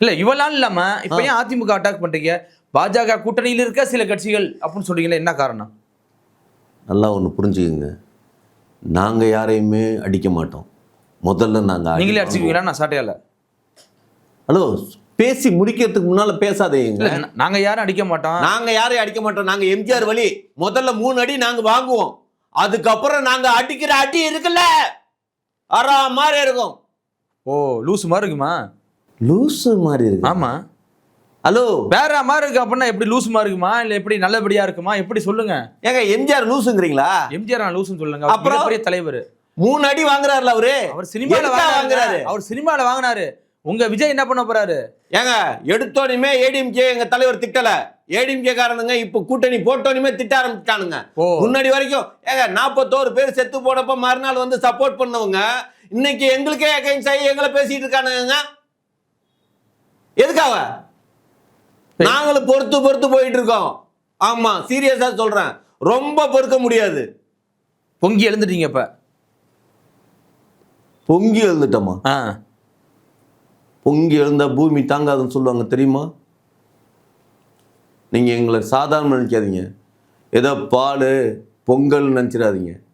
இல்ல இவ்வளவு நாள் இல்லாம இப்ப ஏன் அதிமுக அட்டாக் பண்றீங்க? பாஜக கூட்டணியில் இருக்க சில கட்சிகள் அப்படின்னு சொல்றீங்களே, என்ன காரணம்? நல்லா ஒன்று புரிஞ்சுக்குங்க, நாங்கள் யாரையுமே அடிக்க மாட்டோம். முதல்ல நாங்கள் நீங்களே அடிச்சுக்குவீங்களா? நான் சாட்டையால ஹலோ, பேசி முடிக்கிறதுக்கு முன்னால பேசாதேங்க. நாங்க யாரும் அடிக்க மாட்டோம். நாங்க யாரையும் அடிக்க மாட்டோம். நாங்க எம்ஜிஆர் வழி. முதல்ல 3 அடி நாங்க வாங்குவோம். அதுக்கப்புறம் நாங்க அடிக்கிற அடி இருக்குல்ல, அரா மாதிரி இருக்கும். ஓ, லூசு மாதிரி இருக்குமா? லூசு மாதிரி இருக்கு. ஆமா. ஹலோ, வேற மாதிரி இருக்கு அப்படின்னா எப்படி? லூசு மாதிரி இருக்குமா இல்ல எப்படி நல்லபடியா இருக்குமா? எப்படி சொல்லுங்க. ஏங்க எம்ஜிஆர் லூசுங்கிறீங்களா? எம்ஜிஆர் நான் லூசுன்னு சொல்லுங்க. அவர் பெரிய தலைவர். 3 அடி வாங்குறாருல அவரு. அவர் சினிமால வாங்குறாரு. அவர் சினிமால வாங்குனாரு. உங்க விஜய் என்ன பண்ண போறாரு? ஏங்க எடுத்தோனிமே ஏடிஎம்கே எங்க தலைவர் திட்டல. ஏடிஎம்கே காரணங்க இப்ப கூட்டணி போட்டோனிமே திட்ட ஆரம்பிச்சானுங்க. முன்னாடி வரைக்கும் ஏங்க 41 பேர் செத்து போனப்ப மறுநாள் வந்து சப்போர்ட் பண்ணவங்க இன்னைக்கு எங்களுக்கே அகைன்ஸ்ட் ஆகி எங்களை பேசிட்டு இருக்கானுங்க. எதுக்காக? நாங்களும் பொறுத்து போயிட்டு இருக்கோம். ஆமா, சீரியஸா சொல்றேன், ரொம்ப பொறுக்க முடியாது. பொங்கி எழுந்துட்டீங்க. இப்ப பொங்கி எழுந்துட்டோமா? பொங்கி எழுந்தா பூமி தாங்காதுன்னு சொல்லுவாங்க தெரியுமா? நீங்க எங்களை சாதாரண நினைக்காதீங்க, ஏதோ பால் பொங்கல் நினைச்சிடாதீங்க.